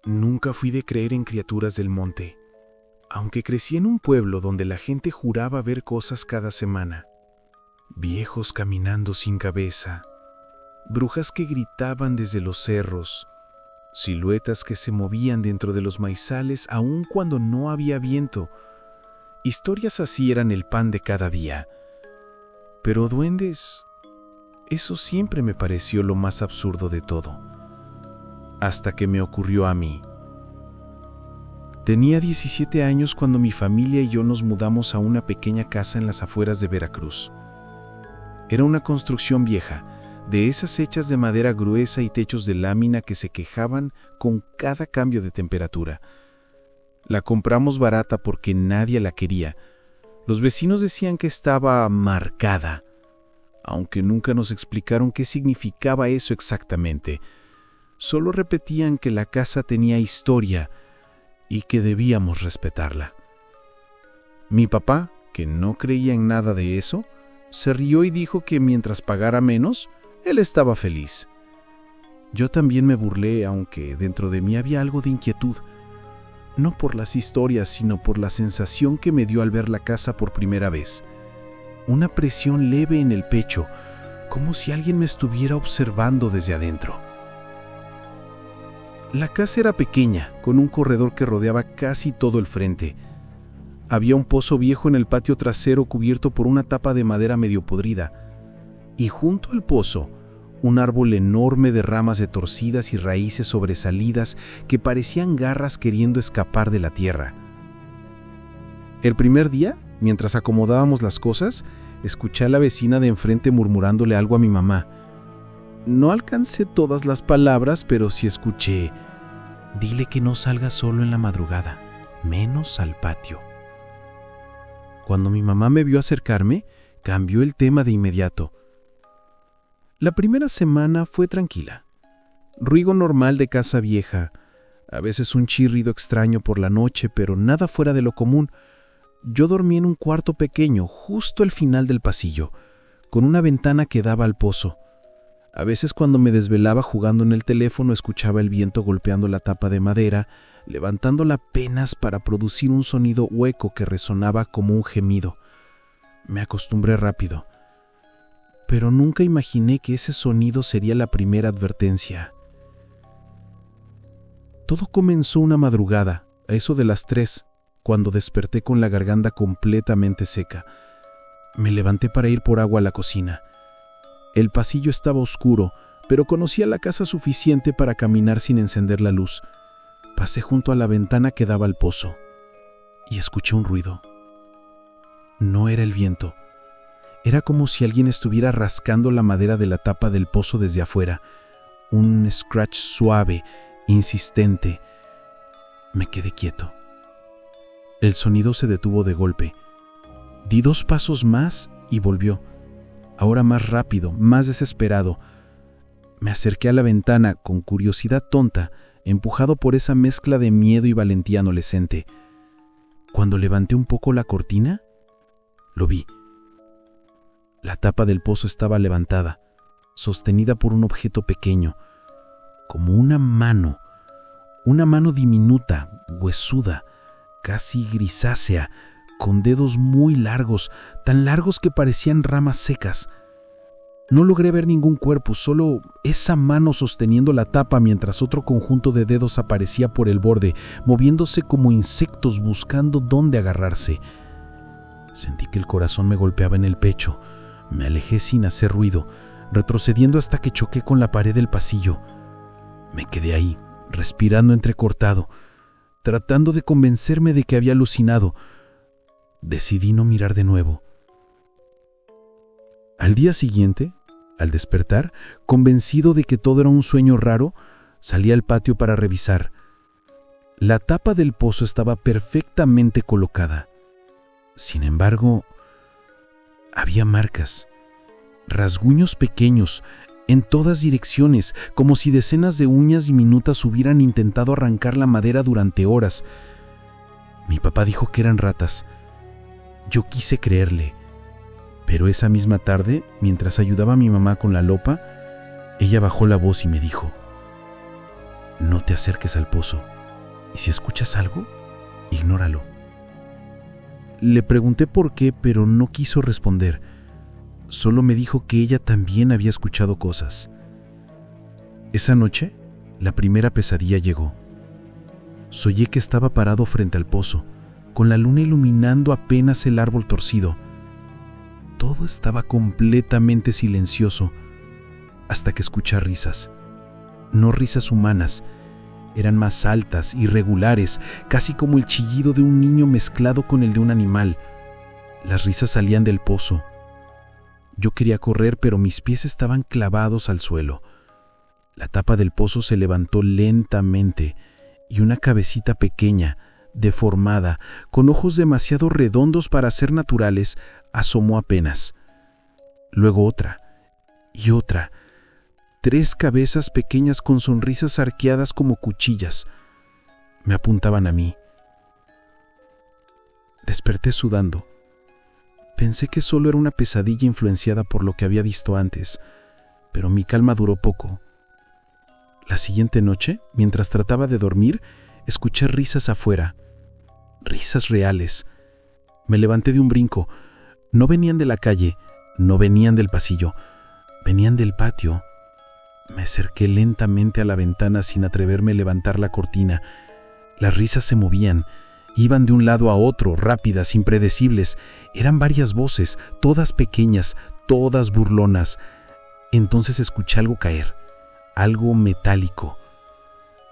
Nunca fui de creer en criaturas del monte, aunque crecí en un pueblo donde la gente juraba ver cosas cada semana. Viejos caminando sin cabeza, brujas que gritaban desde los cerros, siluetas que se movían dentro de los maizales aun cuando no había viento. Historias así eran el pan de cada día. Pero duendes, eso siempre me pareció lo más absurdo de todo. Hasta que me ocurrió a mí. Tenía 17 años cuando mi familia y yo nos mudamos a una pequeña casa en las afueras de Veracruz. Era una construcción vieja, de esas hechas de madera gruesa y techos de lámina que se quejaban con cada cambio de temperatura. La compramos barata porque nadie la quería. Los vecinos decían que estaba marcada, aunque nunca nos explicaron qué significaba eso exactamente. Solo repetían que la casa tenía historia y que debíamos respetarla. Mi papá, que no creía en nada de eso, se rió y dijo que mientras pagara menos, él estaba feliz. Yo también me burlé, aunque dentro de mí había algo de inquietud. No por las historias, sino por la sensación que me dio al ver la casa por primera vez. Una presión leve en el pecho, como si alguien me estuviera observando desde adentro. La casa era pequeña, con un corredor que rodeaba casi todo el frente. Había un pozo viejo en el patio trasero cubierto por una tapa de madera medio podrida, y junto al pozo, un árbol enorme de ramas retorcidas y raíces sobresalidas que parecían garras queriendo escapar de la tierra. El primer día, mientras acomodábamos las cosas, escuché a la vecina de enfrente murmurándole algo a mi mamá. No alcancé todas las palabras, pero sí escuché: «Dile que no salga solo en la madrugada, menos al patio». Cuando mi mamá me vio acercarme, cambió el tema de inmediato. La primera semana fue tranquila. Ruido normal de casa vieja, a veces un chirrido extraño por la noche, pero nada fuera de lo común. Yo dormí en un cuarto pequeño, justo al final del pasillo, con una ventana que daba al pozo. A veces cuando me desvelaba jugando en el teléfono escuchaba el viento golpeando la tapa de madera, levantándola apenas para producir un sonido hueco que resonaba como un gemido. Me acostumbré rápido, pero nunca imaginé que ese sonido sería la primera advertencia. Todo comenzó una madrugada, a eso de las 3, cuando desperté con la garganta completamente seca. Me levanté para ir por agua a la cocina. El pasillo estaba oscuro, pero conocía la casa suficiente para caminar sin encender la luz. Pasé junto a la ventana que daba al pozo y escuché un ruido. No era el viento. Era como si alguien estuviera rascando la madera de la tapa del pozo desde afuera. Un scratch suave, insistente. Me quedé quieto. El sonido se detuvo de golpe. Di 2 pasos más y volvió. Ahora más rápido, más desesperado. Me acerqué a la ventana con curiosidad tonta, empujado por esa mezcla de miedo y valentía adolescente. Cuando levanté un poco la cortina, lo vi. La tapa del pozo estaba levantada, sostenida por un objeto pequeño, como una mano diminuta, huesuda, casi grisácea, con dedos muy largos, tan largos que parecían ramas secas. No logré ver ningún cuerpo, solo esa mano sosteniendo la tapa mientras otro conjunto de dedos aparecía por el borde, moviéndose como insectos buscando dónde agarrarse. Sentí que el corazón me golpeaba en el pecho. Me alejé sin hacer ruido, retrocediendo hasta que choqué con la pared del pasillo. Me quedé ahí, respirando entrecortado, tratando de convencerme de que había alucinado. Decidí no mirar de nuevo. Al día siguiente, al despertar, convencido de que todo era un sueño raro, salí al patio para revisar. La tapa del pozo estaba perfectamente colocada. Sin embargo, había marcas, rasguños pequeños, en todas direcciones, como si decenas de uñas diminutas hubieran intentado arrancar la madera durante horas. Mi papá dijo que eran ratas. Yo quise creerle, pero esa misma tarde, mientras ayudaba a mi mamá con la lopa, ella bajó la voz y me dijo: No te acerques al pozo, y si escuchas algo, ignóralo. Le pregunté por qué, pero no quiso responder. Solo me dijo que ella también había escuchado cosas. Esa noche, la primera pesadilla llegó. Soñé que estaba parado frente al pozo, con la luna iluminando apenas el árbol torcido. Todo estaba completamente silencioso, hasta que escuché risas. No risas humanas, eran más altas, irregulares, casi como el chillido de un niño mezclado con el de un animal. Las risas salían del pozo. Yo quería correr, pero mis pies estaban clavados al suelo. La tapa del pozo se levantó lentamente y una cabecita pequeña, deformada, con ojos demasiado redondos para ser naturales, asomó apenas. Luego otra y otra. 3 cabezas pequeñas con sonrisas arqueadas como cuchillas. Me apuntaban a mí. Desperté sudando. Pensé que solo era una pesadilla influenciada por lo que había visto antes, pero mi calma duró poco. La siguiente noche, mientras trataba de dormir, escuché risas afuera. Risas reales. Me levanté de un brinco. No venían de la calle, no venían del pasillo, venían del patio. Me acerqué lentamente a la ventana sin atreverme a levantar la cortina. Las risas se movían. Iban de un lado a otro, rápidas, impredecibles. Eran varias voces, todas pequeñas, todas burlonas. Entonces escuché algo caer, algo metálico.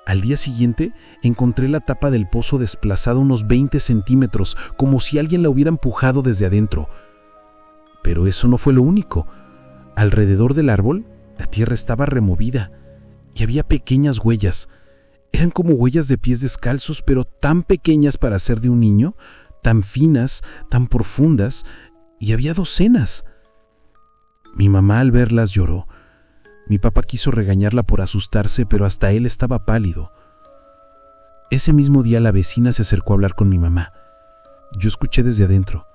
Al día siguiente encontré la tapa del pozo desplazada unos 20 centímetros, como si alguien la hubiera empujado desde adentro. Pero eso no fue lo único. Alrededor del árbol, la tierra estaba removida y había pequeñas huellas. Eran como huellas de pies descalzos, pero tan pequeñas para ser de un niño, tan finas, tan profundas, y había docenas. Mi mamá al verlas lloró. Mi papá quiso regañarla por asustarse, pero hasta él estaba pálido. Ese mismo día la vecina se acercó a hablar con mi mamá. Yo escuché desde adentro.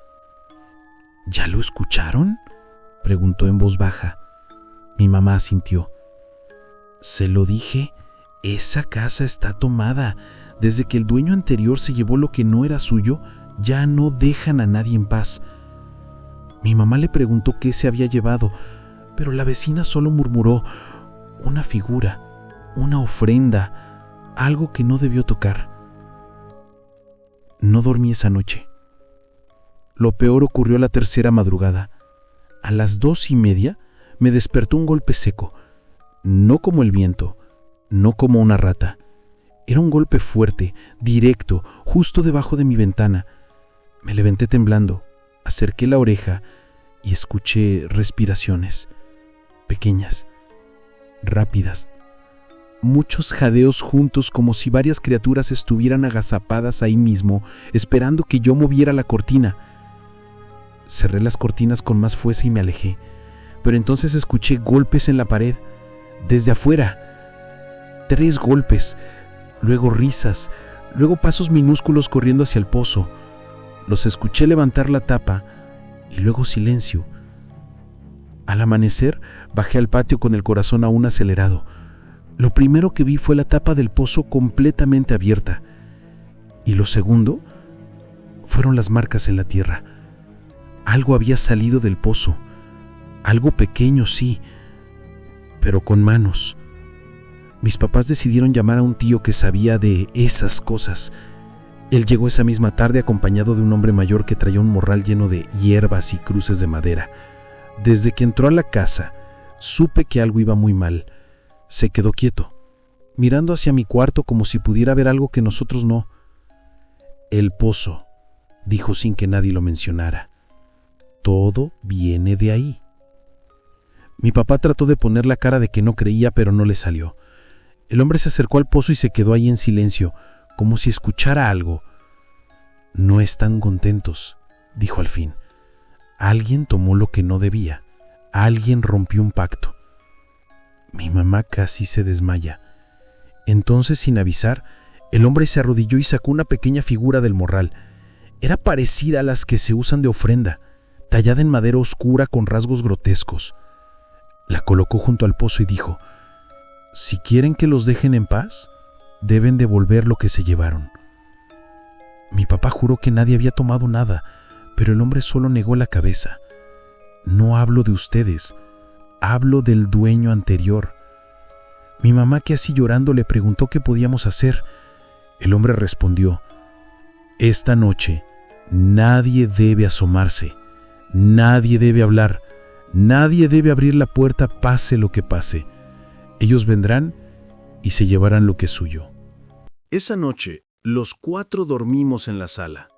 ¿Ya lo escucharon?, preguntó en voz baja. Mi mamá asintió. Se lo dije. Esa casa está tomada. Desde que el dueño anterior se llevó lo que no era suyo, ya no dejan a nadie en paz. Mi mamá le preguntó qué se había llevado, pero la vecina solo murmuró: una figura, una ofrenda, algo que no debió tocar. No dormí esa noche. Lo peor ocurrió la tercera madrugada. A las 2:30 me despertó un golpe seco, no como el viento, no como una rata. Era un golpe fuerte, directo, justo debajo de mi ventana. Me levanté temblando, acerqué la oreja y escuché respiraciones, pequeñas, rápidas, muchos jadeos juntos, como si varias criaturas estuvieran agazapadas ahí mismo, esperando que yo moviera la cortina. Cerré las cortinas con más fuerza y me alejé, pero entonces escuché golpes en la pared, desde afuera. 3 golpes, luego risas, luego pasos minúsculos corriendo hacia el pozo. Los escuché levantar la tapa y luego silencio. Al amanecer, bajé al patio con el corazón aún acelerado. Lo primero que vi fue la tapa del pozo completamente abierta. Y lo segundo fueron las marcas en la tierra. Algo había salido del pozo. Algo pequeño, sí, pero con manos. Mis papás decidieron llamar a un tío que sabía de esas cosas. Él llegó esa misma tarde acompañado de un hombre mayor que traía un morral lleno de hierbas y cruces de madera. Desde que entró a la casa, supe que algo iba muy mal. Se quedó quieto, mirando hacia mi cuarto como si pudiera ver algo que nosotros no. El pozo, dijo sin que nadie lo mencionara. Todo viene de ahí. Mi papá trató de poner la cara de que no creía, pero no le salió. El hombre se acercó al pozo y se quedó ahí en silencio, como si escuchara algo. No están contentos, dijo al fin. Alguien tomó lo que no debía. Alguien rompió un pacto. Mi mamá casi se desmaya. Entonces, sin avisar, el hombre se arrodilló y sacó una pequeña figura del morral. Era parecida a las que se usan de ofrenda, tallada en madera oscura con rasgos grotescos. La colocó junto al pozo y dijo: «Si quieren que los dejen en paz, Deben devolver lo que se llevaron. Mi papá juró que nadie había tomado nada, pero el hombre solo negó la cabeza. No hablo de ustedes, hablo del dueño anterior. Mi mamá, que así llorando, le preguntó qué podíamos hacer. El hombre respondió: esta noche nadie debe asomarse, nadie debe hablar, nadie debe abrir la puerta, pase lo que pase. Ellos vendrán y se llevarán lo que es suyo. Esa noche, los 4 dormimos en la sala,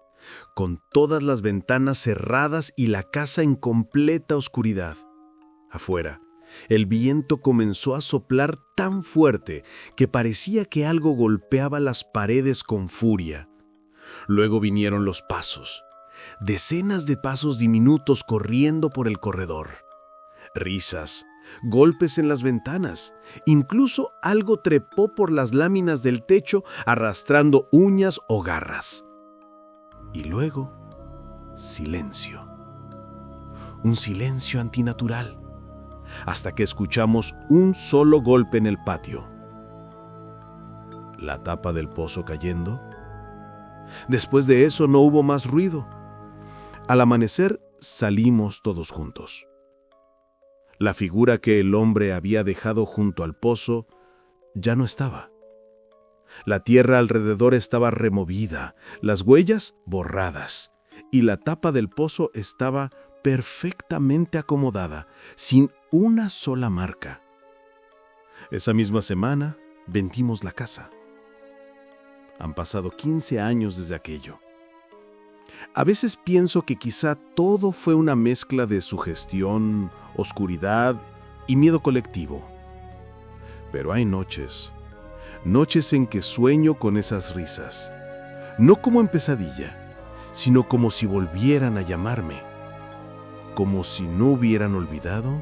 con todas las ventanas cerradas y la casa en completa oscuridad. Afuera, el viento comenzó a soplar tan fuerte que parecía que algo golpeaba las paredes con furia. Luego vinieron los pasos, decenas de pasos diminutos corriendo por el corredor. Risas, golpes en las ventanas, incluso algo trepó por las láminas del techo arrastrando uñas o garras. Y luego, silencio. Un silencio antinatural, hasta que escuchamos un solo golpe en el patio. La tapa del pozo cayendo. Después de eso no hubo más ruido. Al amanecer salimos todos juntos. La figura que el hombre había dejado junto al pozo ya no estaba. La tierra alrededor estaba removida, las huellas borradas, y la tapa del pozo estaba perfectamente acomodada, sin una sola marca. Esa misma semana vendimos la casa. Han pasado 15 años desde aquello. A veces pienso que quizá todo fue una mezcla de sugestión, oscuridad y miedo colectivo. Pero hay noches en que sueño con esas risas, no como en pesadilla, sino como si volvieran a llamarme, como si no hubieran olvidado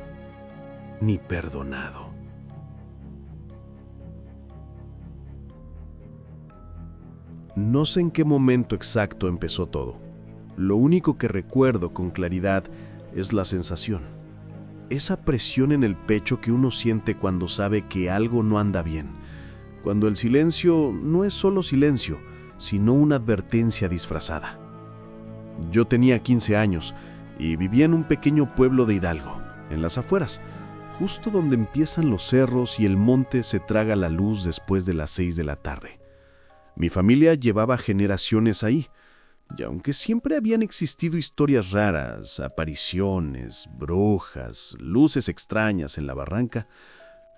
ni perdonado. No sé en qué momento exacto empezó todo. Lo único que recuerdo con claridad es la sensación. Esa presión en el pecho que uno siente cuando sabe que algo no anda bien. Cuando el silencio no es solo silencio, sino una advertencia disfrazada. Yo tenía 15 años y vivía en un pequeño pueblo de Hidalgo, en las afueras, justo donde empiezan los cerros y el monte se traga la luz después de las 6 de la tarde. Mi familia llevaba generaciones ahí, y aunque siempre habían existido historias raras, apariciones, brujas, luces extrañas en la barranca,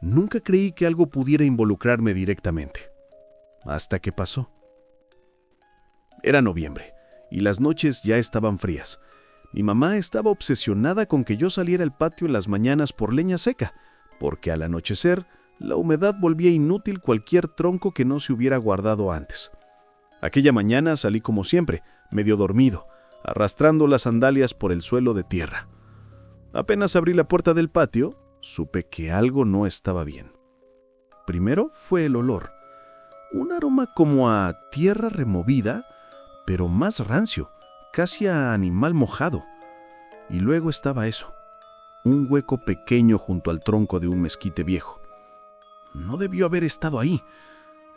nunca creí que algo pudiera involucrarme directamente. Hasta que pasó. Era noviembre, y las noches ya estaban frías. Mi mamá estaba obsesionada con que yo saliera al patio en las mañanas por leña seca, porque al anochecer la humedad volvía inútil cualquier tronco que no se hubiera guardado antes. Aquella mañana salí como siempre, medio dormido, arrastrando las sandalias por el suelo de tierra. Apenas abrí la puerta del patio, supe que algo no estaba bien. Primero fue el olor, un aroma como a tierra removida, pero más rancio, casi a animal mojado. Y luego estaba eso, un hueco pequeño junto al tronco de un mezquite viejo. No debió haber estado ahí.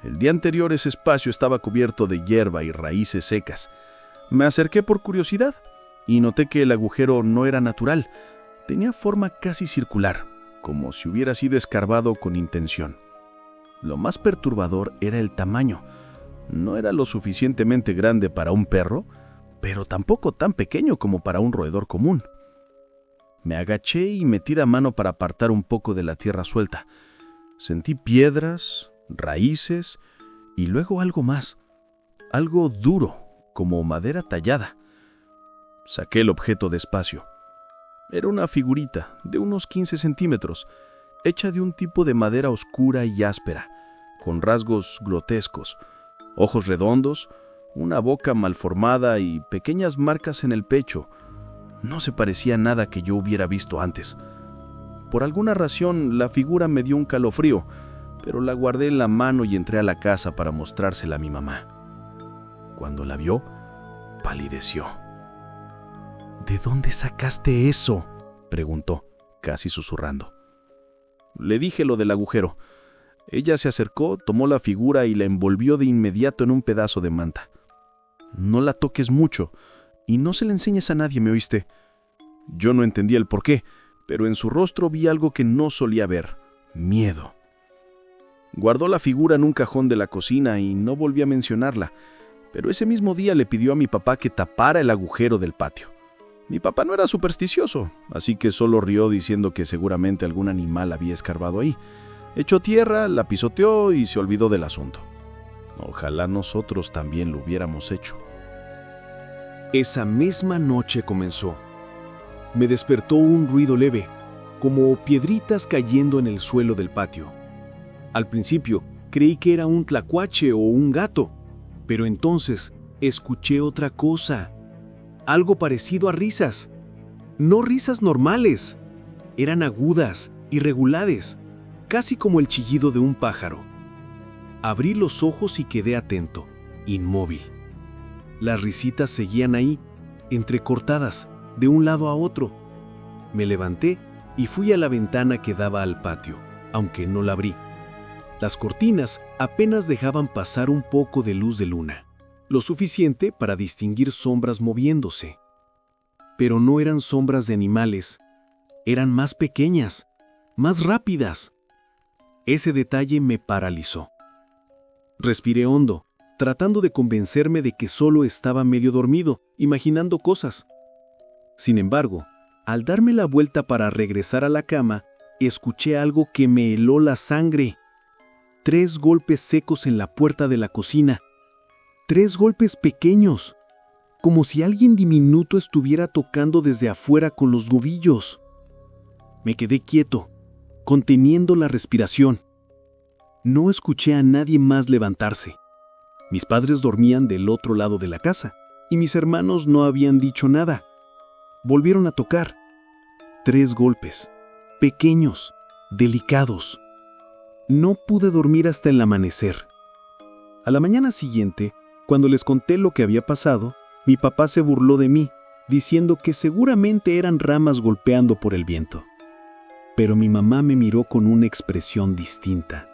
El día anterior ese espacio estaba cubierto de hierba y raíces secas. Me acerqué por curiosidad y noté que el agujero no era natural. Tenía forma casi circular, como si hubiera sido escarbado con intención. Lo más perturbador era el tamaño. No era lo suficientemente grande para un perro, pero tampoco tan pequeño como para un roedor común. Me agaché y metí la mano para apartar un poco de la tierra suelta. Sentí piedras, raíces y luego algo más, algo duro, como madera tallada. Saqué el objeto despacio. Era una figurita de unos 15 centímetros, hecha de un tipo de madera oscura y áspera, con rasgos grotescos, ojos redondos, una boca malformada y pequeñas marcas en el pecho. No se parecía a nada que yo hubiera visto antes. Por alguna razón, la figura me dio un calofrío, pero la guardé en la mano y entré a la casa para mostrársela a mi mamá. Cuando la vio, palideció. ¿De dónde sacaste eso?, preguntó, casi susurrando. Le dije lo del agujero. Ella se acercó, tomó la figura y la envolvió de inmediato en un pedazo de manta. «No la toques mucho y no se la enseñes a nadie, ¿me oíste?». Yo no entendía el porqué, pero en su rostro vi algo que no solía ver: miedo. Guardó la figura en un cajón de la cocina y no volví a mencionarla, pero ese mismo día le pidió a mi papá que tapara el agujero del patio. Mi papá no era supersticioso, así que solo rió diciendo que seguramente algún animal había escarbado ahí. Echó tierra, la pisoteó y se olvidó del asunto. Ojalá nosotros también lo hubiéramos hecho. Esa misma noche comenzó. Me despertó un ruido leve, como piedritas cayendo en el suelo del patio. Al principio creí que era un tlacuache o un gato, pero entonces escuché otra cosa. Algo parecido a risas. No risas normales. Eran agudas, irregulares, casi como el chillido de un pájaro. Abrí los ojos y quedé atento, inmóvil. Las risitas seguían ahí, entrecortadas, de un lado a otro. Me levanté y fui a la ventana que daba al patio, aunque no la abrí. Las cortinas apenas dejaban pasar un poco de luz de luna, lo suficiente para distinguir sombras moviéndose. Pero no eran sombras de animales, eran más pequeñas, más rápidas. Ese detalle me paralizó. Respiré hondo, tratando de convencerme de que solo estaba medio dormido, imaginando cosas. Sin embargo, al darme la vuelta para regresar a la cama, escuché algo que me heló la sangre. 3 golpes secos en la puerta de la cocina. 3 golpes pequeños, como si alguien diminuto estuviera tocando desde afuera con los nudillos. Me quedé quieto, conteniendo la respiración. No escuché a nadie más levantarse. Mis padres dormían del otro lado de la casa, y mis hermanos no habían dicho nada. Volvieron a tocar. 3 golpes, pequeños, delicados. No pude dormir hasta el amanecer. A la mañana siguiente, cuando les conté lo que había pasado, mi papá se burló de mí, diciendo que seguramente eran ramas golpeando por el viento. Pero mi mamá me miró con una expresión distinta,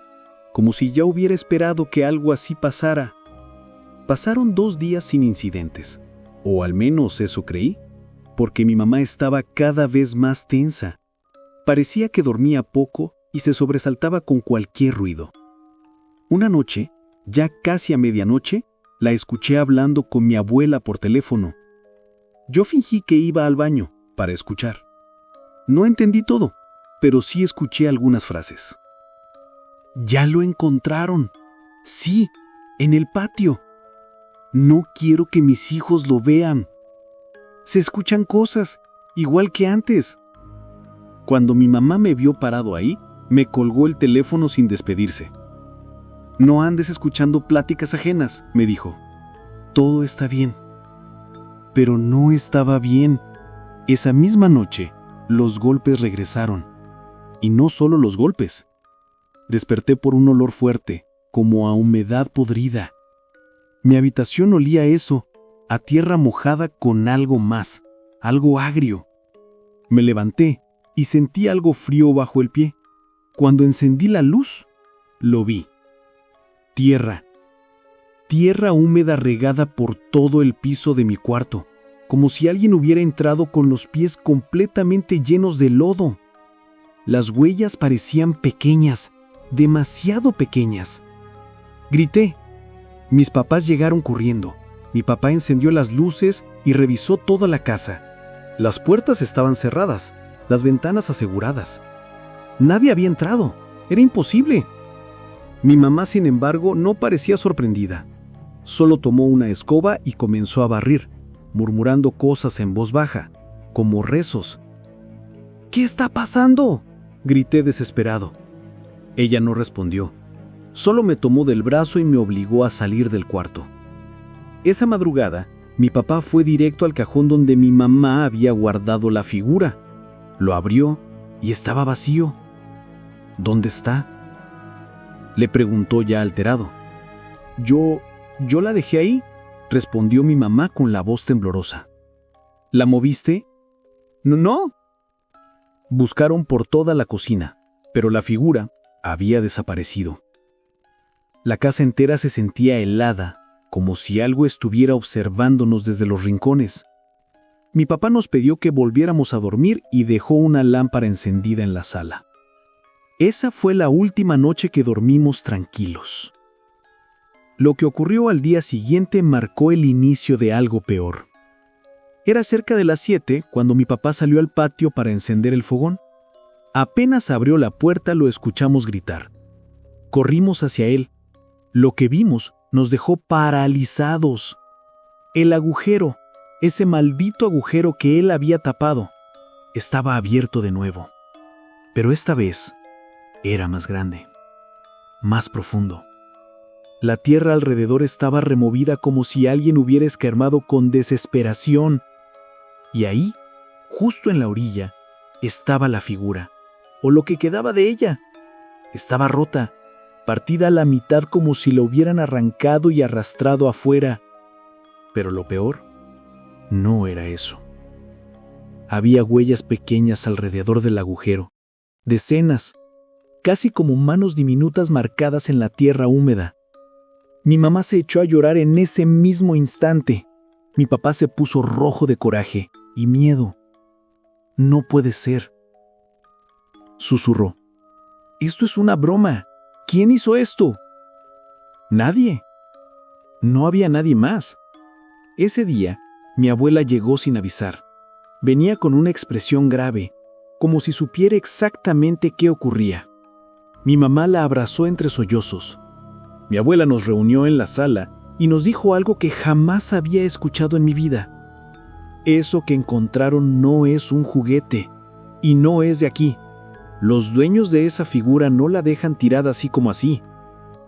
como si ya hubiera esperado que algo así pasara. Pasaron 2 días sin incidentes, o al menos eso creí, porque mi mamá estaba cada vez más tensa. Parecía que dormía poco y se sobresaltaba con cualquier ruido. Una noche, ya casi a medianoche, la escuché hablando con mi abuela por teléfono. Yo fingí que iba al baño para escuchar. No entendí todo, pero sí escuché algunas frases. «Ya lo encontraron. Sí, en el patio. No quiero que mis hijos lo vean. Se escuchan cosas, igual que antes». Cuando mi mamá me vio parado ahí, me colgó el teléfono sin despedirse. «No andes escuchando pláticas ajenas», me dijo. «Todo está bien». Pero no estaba bien. Esa misma noche, los golpes regresaron. Y no solo los golpes. Desperté por un olor fuerte, como a humedad podrida. Mi habitación olía a eso, a tierra mojada con algo más, algo agrio. Me levanté y sentí algo frío bajo el pie. Cuando encendí la luz, lo vi. Tierra. Tierra húmeda regada por todo el piso de mi cuarto, como si alguien hubiera entrado con los pies completamente llenos de lodo. Las huellas parecían pequeñas, demasiado pequeñas. Grité. Mis papás llegaron corriendo. Mi papá encendió las luces y revisó toda la casa. Las puertas estaban cerradas, las ventanas aseguradas. Nadie había entrado. Era imposible. Mi mamá, sin embargo, no parecía sorprendida. Solo tomó una escoba y comenzó a barrir, murmurando cosas en voz baja, como rezos. «¿Qué está pasando?», grité desesperado. Ella no respondió. Solo me tomó del brazo y me obligó a salir del cuarto. Esa madrugada, mi papá fue directo al cajón donde mi mamá había guardado la figura. Lo abrió y estaba vacío. «¿Dónde está?», le preguntó ya alterado. Yo la dejé ahí», respondió mi mamá con la voz temblorosa. «¿La moviste?». «No». Buscaron por toda la cocina, pero la figura había desaparecido. La casa entera se sentía helada, como si algo estuviera observándonos desde los rincones. Mi papá nos pidió que volviéramos a dormir y dejó una lámpara encendida en la sala. Esa fue la última noche que dormimos tranquilos. Lo que ocurrió al día siguiente marcó el inicio de algo peor. Era cerca de las 7 cuando mi papá salió al patio para encender el fogón. Apenas abrió la puerta lo escuchamos gritar. Corrimos hacia él. Lo que vimos nos dejó paralizados. El agujero, ese maldito agujero que él había tapado, estaba abierto de nuevo. Pero esta vez era más grande, más profundo. La tierra alrededor estaba removida como si alguien hubiera escarmado con desesperación. Y ahí, justo en la orilla, estaba la figura, o lo que quedaba de ella. Estaba rota, partida a la mitad como si la hubieran arrancado y arrastrado afuera. Pero lo peor no era eso. Había huellas pequeñas alrededor del agujero, decenas, casi como manos diminutas marcadas en la tierra húmeda. Mi mamá se echó a llorar en ese mismo instante. Mi papá se puso rojo de coraje y miedo. «No puede ser», susurró. «Esto es una broma. ¿Quién hizo esto?» «Nadie». No había nadie más. Ese día, mi abuela llegó sin avisar. Venía con una expresión grave, como si supiera exactamente qué ocurría. Mi mamá la abrazó entre sollozos. Mi abuela nos reunió en la sala y nos dijo algo que jamás había escuchado en mi vida. Eso que encontraron no es un juguete y no es de aquí. Los dueños de esa figura no la dejan tirada así como así.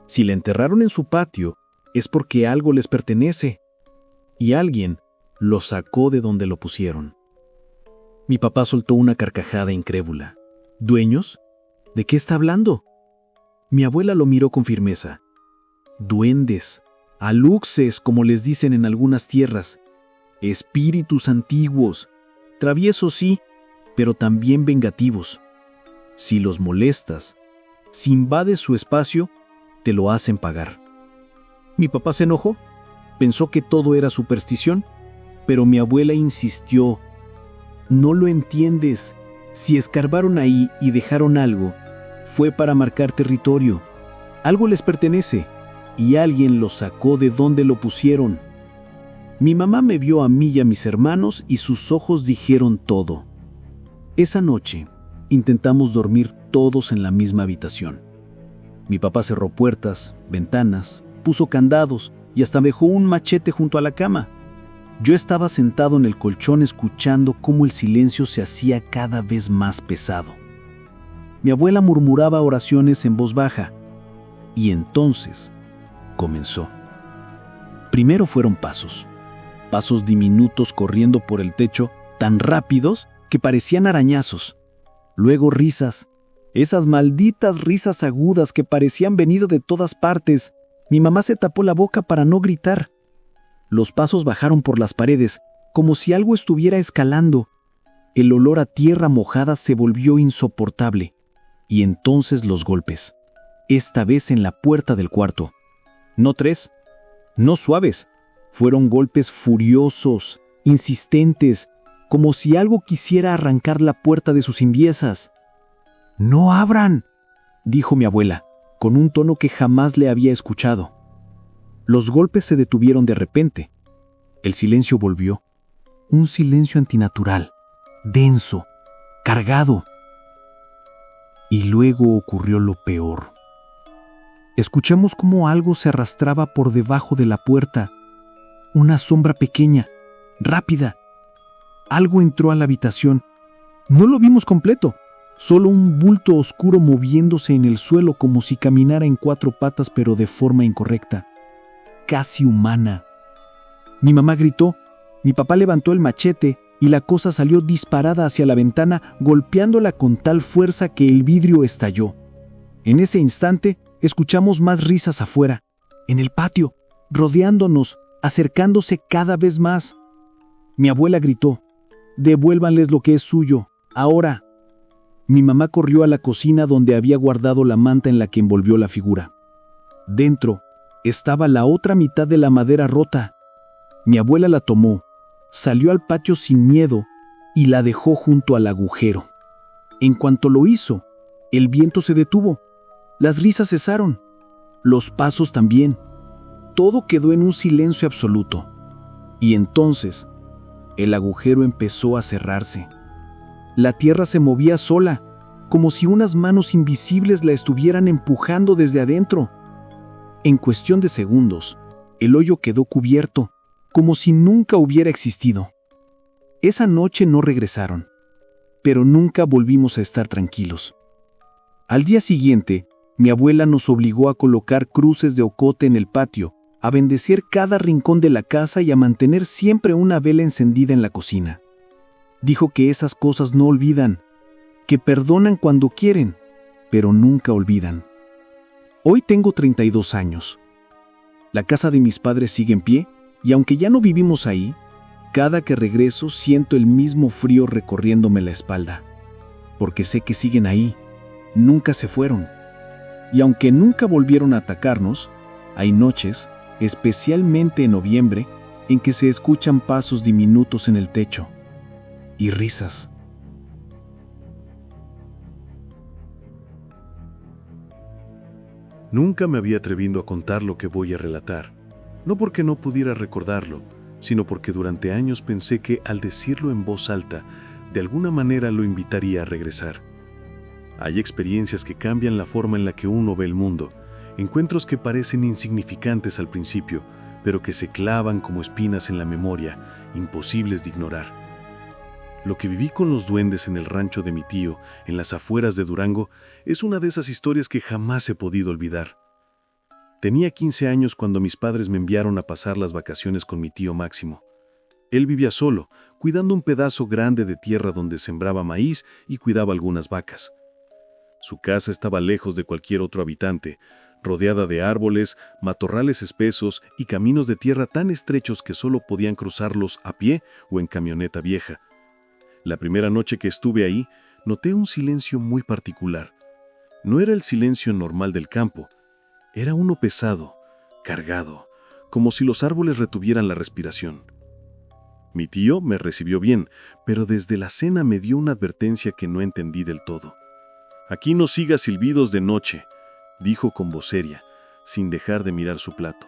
Si la enterraron en su patio, es porque algo les pertenece. Y alguien lo sacó de donde lo pusieron. Mi papá soltó una carcajada incrédula. ¿Dueños? ¿De qué está hablando? Mi abuela lo miró con firmeza. Duendes, aluxes, como les dicen en algunas tierras. Espíritus antiguos, traviesos sí, pero también vengativos. Si los molestas, si invades su espacio, te lo hacen pagar. Mi papá se enojó, pensó que todo era superstición, pero mi abuela insistió. No lo entiendes. Si escarbaron ahí y dejaron algo, fue para marcar territorio. Algo les pertenece y alguien lo sacó de donde lo pusieron. Mi mamá me vio a mí y a mis hermanos y sus ojos dijeron todo. Esa noche intentamos dormir todos en la misma habitación. Mi papá cerró puertas, ventanas, puso candados y hasta dejó un machete junto a la cama. Yo estaba sentado en el colchón escuchando cómo el silencio se hacía cada vez más pesado. Mi abuela murmuraba oraciones en voz baja. Y entonces comenzó. Primero fueron pasos diminutos corriendo por el techo, tan rápidos que parecían arañazos. Luego risas, esas malditas risas agudas que parecían venir de todas partes. Mi mamá se tapó la boca para no gritar. Los pasos bajaron por las paredes, como si algo estuviera escalando. El olor a tierra mojada se volvió insoportable. Y entonces los golpes, esta vez en la puerta del cuarto. No 3, no suaves, fueron golpes furiosos, insistentes, como si algo quisiera arrancar la puerta de sus imbiesas. «¡No abran!», dijo mi abuela, con un tono que jamás le había escuchado. Los golpes se detuvieron de repente. El silencio volvió. Un silencio antinatural, denso, cargado. Y luego ocurrió lo peor. Escuchamos cómo algo se arrastraba por debajo de la puerta. Una sombra pequeña, rápida. Algo entró a la habitación. No lo vimos completo, solo un bulto oscuro moviéndose en el suelo como si caminara en 4 patas pero de forma incorrecta. Casi humana. Mi mamá gritó, mi papá levantó el machete y la cosa salió disparada hacia la ventana, golpeándola con tal fuerza que el vidrio estalló. En ese instante, escuchamos más risas afuera, en el patio, rodeándonos, acercándose cada vez más. Mi abuela gritó, «Devuélvanles lo que es suyo, ahora». Mi mamá corrió a la cocina donde había guardado la manta en la que envolvió la figura. Dentro estaba la otra mitad de la madera rota. Mi abuela la tomó, salió al patio sin miedo y la dejó junto al agujero. En cuanto lo hizo, el viento se detuvo, las risas cesaron, los pasos también. Todo quedó en un silencio absoluto. Y entonces, el agujero empezó a cerrarse. La tierra se movía sola, como si unas manos invisibles la estuvieran empujando desde adentro. En cuestión de segundos, el hoyo quedó cubierto, como si nunca hubiera existido. Esa noche no regresaron, pero nunca volvimos a estar tranquilos. Al día siguiente, mi abuela nos obligó a colocar cruces de ocote en el patio, a bendecir cada rincón de la casa y a mantener siempre una vela encendida en la cocina. Dijo que esas cosas no olvidan, que perdonan cuando quieren, pero nunca olvidan. Hoy tengo 32 años. La casa de mis padres sigue en pie, y aunque ya no vivimos ahí, cada que regreso siento el mismo frío recorriéndome la espalda, porque sé que siguen ahí, nunca se fueron. Y aunque nunca volvieron a atacarnos, hay noches, especialmente en noviembre, en que se escuchan pasos diminutos en el techo y risas. Nunca me había atrevido a contar lo que voy a relatar, no porque no pudiera recordarlo, sino porque durante años pensé que al decirlo en voz alta, de alguna manera lo invitaría a regresar. Hay experiencias que cambian la forma en la que uno ve el mundo, encuentros que parecen insignificantes al principio, pero que se clavan como espinas en la memoria, imposibles de ignorar. Lo que viví con los duendes en el rancho de mi tío, en las afueras de Durango, es una de esas historias que jamás he podido olvidar. Tenía 15 años cuando mis padres me enviaron a pasar las vacaciones con mi tío Máximo. Él vivía solo, cuidando un pedazo grande de tierra donde sembraba maíz y cuidaba algunas vacas. Su casa estaba lejos de cualquier otro habitante, rodeada de árboles, matorrales espesos y caminos de tierra tan estrechos que solo podían cruzarlos a pie o en camioneta vieja. La primera noche que estuve ahí, noté un silencio muy particular. No era el silencio normal del campo, era uno pesado, cargado, como si los árboles retuvieran la respiración. Mi tío me recibió bien, pero desde la cena me dio una advertencia que no entendí del todo. «Aquí no sigas silbidos de noche», dijo con voz seria, sin dejar de mirar su plato.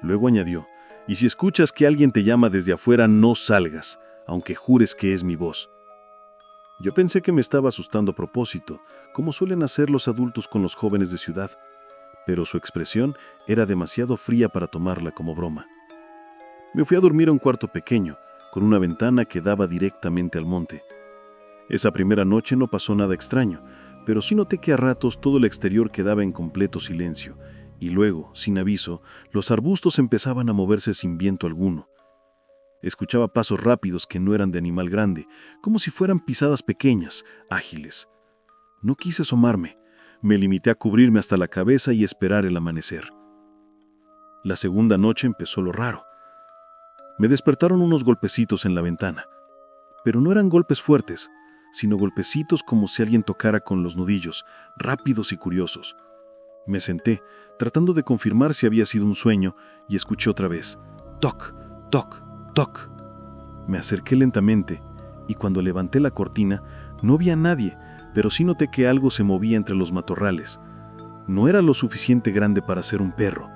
Luego añadió, «y si escuchas que alguien te llama desde afuera, no salgas, aunque jures que es mi voz». Yo pensé que me estaba asustando a propósito, como suelen hacer los adultos con los jóvenes de ciudad, pero su expresión era demasiado fría para tomarla como broma. Me fui a dormir a un cuarto pequeño, con una ventana que daba directamente al monte. Esa primera noche no pasó nada extraño, pero sí noté que a ratos todo el exterior quedaba en completo silencio, y luego, sin aviso, los arbustos empezaban a moverse sin viento alguno. Escuchaba pasos rápidos que no eran de animal grande, como si fueran pisadas pequeñas, ágiles. No quise asomarme, me limité a cubrirme hasta la cabeza y esperar el amanecer. La segunda noche empezó lo raro. Me despertaron unos golpecitos en la ventana, pero no eran golpes fuertes, sino golpecitos como si alguien tocara con los nudillos, rápidos y curiosos. Me senté, tratando de confirmar si había sido un sueño, y escuché otra vez, toc, toc, toc. Me acerqué lentamente, y cuando levanté la cortina, no vi a nadie, pero sí noté que algo se movía entre los matorrales. No era lo suficiente grande para ser un perro,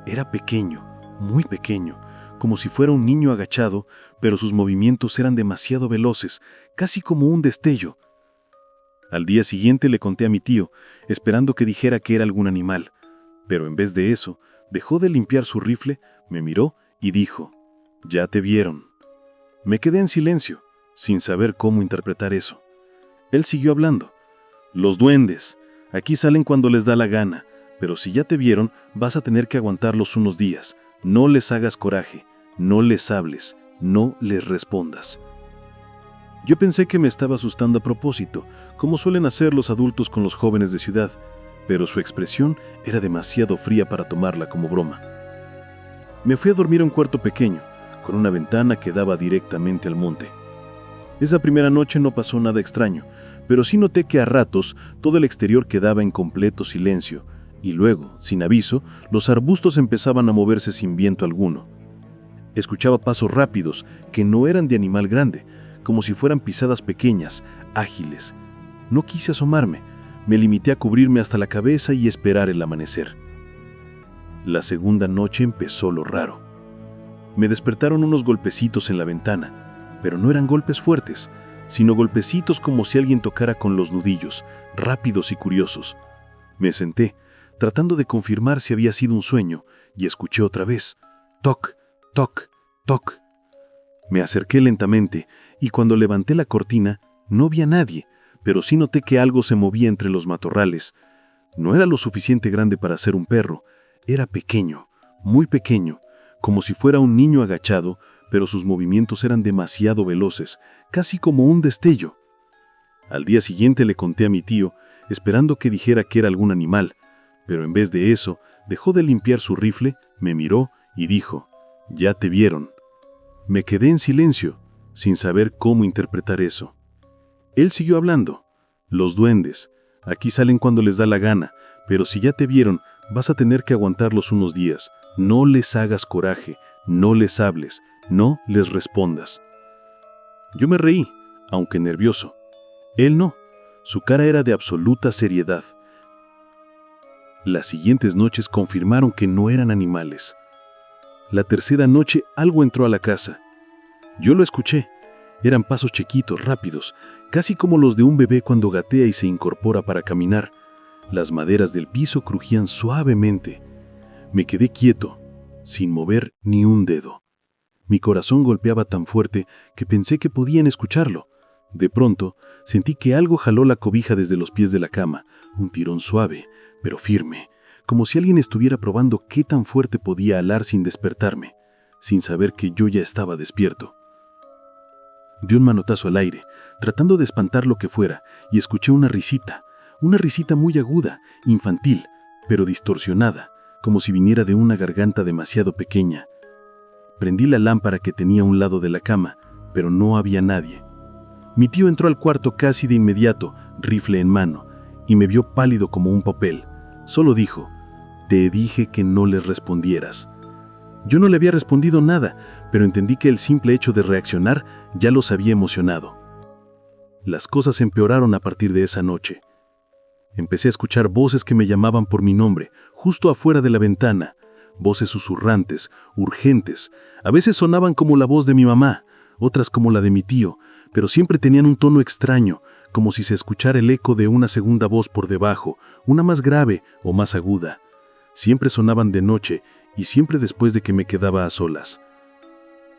era pequeño, muy pequeño, como si fuera un niño agachado, pero sus movimientos eran demasiado veloces, casi como un destello. Al día siguiente le conté a mi tío, esperando que dijera que era algún animal, pero en vez de eso, dejó de limpiar su rifle, me miró y dijo, «Ya te vieron». Me quedé en silencio, sin saber cómo interpretar eso. Él siguió hablando. «Los duendes, aquí salen cuando les da la gana, pero si ya te vieron, vas a tener que aguantarlos unos días. No les hagas coraje. No les hables, no les respondas». Yo pensé que me estaba asustando a propósito, como suelen hacer los adultos con los jóvenes de ciudad, pero su expresión era demasiado fría para tomarla como broma. Me fui a dormir a un cuarto pequeño, con una ventana que daba directamente al monte. Esa primera noche no pasó nada extraño, pero sí noté que a ratos todo el exterior quedaba en completo silencio, Y luego, sin aviso, los arbustos empezaban a moverse sin viento alguno. Escuchaba pasos rápidos, que no eran de animal grande, como si fueran pisadas pequeñas, ágiles. No quise asomarme, me limité a cubrirme hasta la cabeza y esperar el amanecer. La segunda noche empezó lo raro. Me despertaron unos golpecitos en la ventana, pero no eran golpes fuertes, sino golpecitos como si alguien tocara con los nudillos, rápidos y curiosos. Me senté, tratando de confirmar si había sido un sueño, y escuché otra vez: toc, toc, toc. Me acerqué lentamente, y cuando levanté la cortina, no vi a nadie, pero sí noté que algo se movía entre los matorrales. No era lo suficiente grande para ser un perro, era pequeño, muy pequeño, como si fuera un niño agachado, pero sus movimientos eran demasiado veloces, casi como un destello. Al día siguiente le conté a mi tío, esperando que dijera que era algún animal, pero en vez de eso, dejó de limpiar su rifle, me miró y dijo: «Ya te vieron». Me quedé en silencio, sin saber cómo interpretar eso. Él siguió hablando: «Los duendes, aquí salen cuando les da la gana, pero si ya te vieron, vas a tener que aguantarlos unos días. No les hagas coraje, no les hables, no les respondas». Yo me reí, aunque nervioso. Él no. Su cara era de absoluta seriedad. Las siguientes noches confirmaron que no eran animales. La tercera noche algo entró a la casa. Yo lo escuché. Eran pasos chiquitos, rápidos, casi como los de un bebé cuando gatea y se incorpora para caminar. Las maderas del piso crujían suavemente. Me quedé quieto, sin mover ni un dedo. Mi corazón golpeaba tan fuerte que pensé que podían escucharlo. De pronto, sentí que algo jaló la cobija desde los pies de la cama, un tirón suave, pero firme, como si alguien estuviera probando qué tan fuerte podía alar sin despertarme, sin saber que yo ya estaba despierto. Di un manotazo al aire, tratando de espantar lo que fuera, y escuché una risita muy aguda, infantil, pero distorsionada, como si viniera de una garganta demasiado pequeña. Prendí la lámpara que tenía a un lado de la cama, pero no había nadie. Mi tío entró al cuarto casi de inmediato, rifle en mano, y me vio pálido como un papel. Solo dijo: «Te dije que no les respondieras». Yo no le había respondido nada, pero entendí que el simple hecho de reaccionar ya los había emocionado. Las cosas empeoraron a partir de esa noche. Empecé a escuchar voces que me llamaban por mi nombre, justo afuera de la ventana, voces susurrantes, urgentes. A veces sonaban como la voz de mi mamá, otras como la de mi tío, pero siempre tenían un tono extraño, como si se escuchara el eco de una segunda voz por debajo, una más grave o más aguda. Siempre sonaban de noche y siempre después de que me quedaba a solas.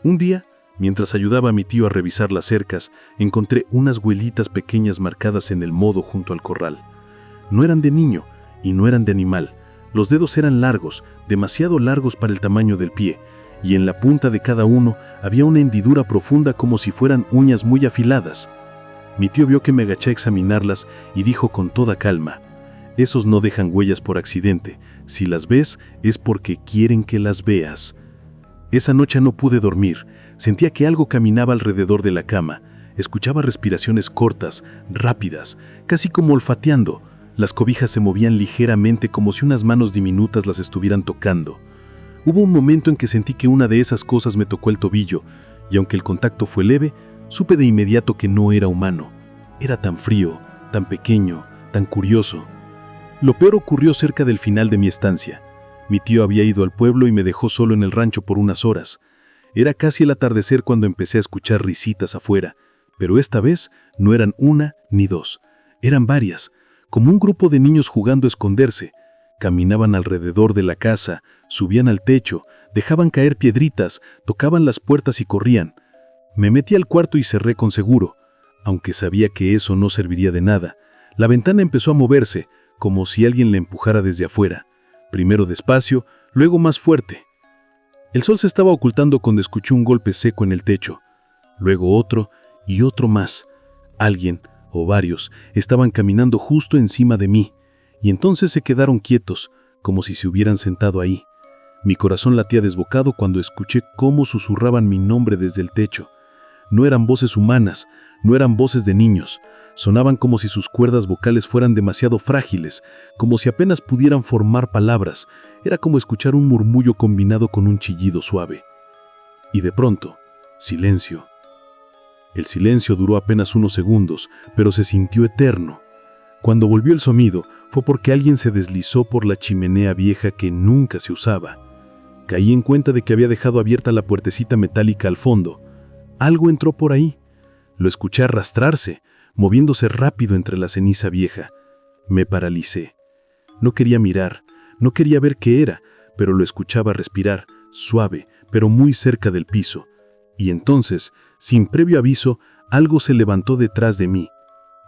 Un día, mientras ayudaba a mi tío a revisar las cercas, encontré unas huellitas pequeñas marcadas en el modo junto al corral. No eran de niño y no eran de animal. Los dedos eran largos, demasiado largos para el tamaño del pie, y en la punta de cada uno había una hendidura profunda como si fueran uñas muy afiladas. Mi tío vio que me agaché a examinarlas y dijo con toda calma: «Esos no dejan huellas por accidente. Si las ves, es porque quieren que las veas». Esa noche no pude dormir. Sentía que algo caminaba alrededor de la cama. Escuchaba respiraciones cortas, rápidas, casi como olfateando. Las cobijas se movían ligeramente como si unas manos diminutas las estuvieran tocando. Hubo un momento en que sentí que una de esas cosas me tocó el tobillo, y aunque el contacto fue leve, supe de inmediato que no era humano. Era tan frío, tan pequeño, tan curioso. Lo peor ocurrió cerca del final de mi estancia. Mi tío había ido al pueblo y me dejó solo en el rancho por unas horas. Era casi el atardecer cuando empecé a escuchar risitas afuera, pero esta vez no eran una ni dos, eran varias, como un grupo de niños jugando a esconderse. Caminaban alrededor de la casa, subían al techo, dejaban caer piedritas, tocaban las puertas y corrían. Me metí al cuarto y cerré con seguro, aunque sabía que eso no serviría de nada. La ventana empezó a moverse, como si alguien la empujara desde afuera. Primero despacio, luego más fuerte. El sol se estaba ocultando cuando escuché un golpe seco en el techo. Luego otro y otro más. Alguien, o varios, estaban caminando justo encima de mí, y entonces se quedaron quietos, como si se hubieran sentado ahí. Mi corazón latía desbocado cuando escuché cómo susurraban mi nombre desde el techo. No eran voces humanas, no eran voces de niños. Sonaban como si sus cuerdas vocales fueran demasiado frágiles, como si apenas pudieran formar palabras. Era como escuchar un murmullo combinado con un chillido suave. Y de pronto, silencio. El silencio duró apenas unos segundos, pero se sintió eterno. Cuando volvió el sonido, fue porque alguien se deslizó por la chimenea vieja que nunca se usaba. Caí en cuenta de que había dejado abierta la puertecita metálica al fondo. Algo entró por ahí. Lo escuché arrastrarse, moviéndose rápido entre la ceniza vieja. Me paralicé. No quería mirar, no quería ver qué era, pero lo escuchaba respirar, suave, pero muy cerca del piso. Y entonces, sin previo aviso, algo se levantó detrás de mí.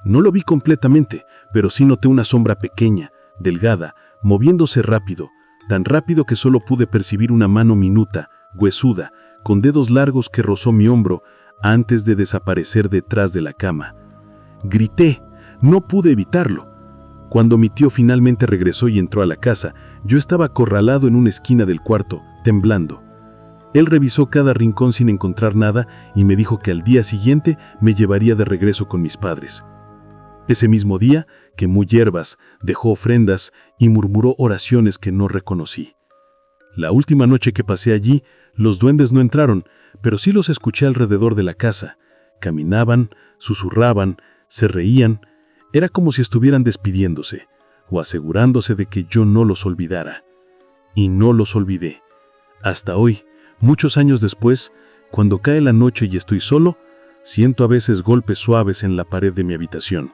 No lo vi completamente, pero sí noté una sombra pequeña, delgada, moviéndose rápido, tan rápido que solo pude percibir una mano minuta, huesuda, con dedos largos que rozó mi hombro antes de desaparecer detrás de la cama. Grité, no pude evitarlo. Cuando mi tío finalmente regresó y entró a la casa, yo estaba acorralado en una esquina del cuarto, temblando. Él revisó cada rincón sin encontrar nada y me dijo que al día siguiente me llevaría de regreso con mis padres. Ese mismo día, quemó hierbas, dejó ofrendas y murmuró oraciones que no reconocí. La última noche que pasé allí, los duendes no entraron, pero sí los escuché alrededor de la casa. Caminaban, susurraban, se reían. Era como si estuvieran despidiéndose o asegurándose de que yo no los olvidara. Y no los olvidé. Hasta hoy, muchos años después, cuando cae la noche y estoy solo, siento a veces golpes suaves en la pared de mi habitación,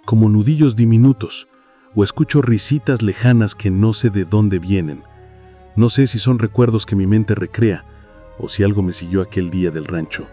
como nudillos diminutos, o escucho risitas lejanas que no sé de dónde vienen. No sé si son recuerdos que mi mente recrea, o si algo me siguió aquel día del rancho.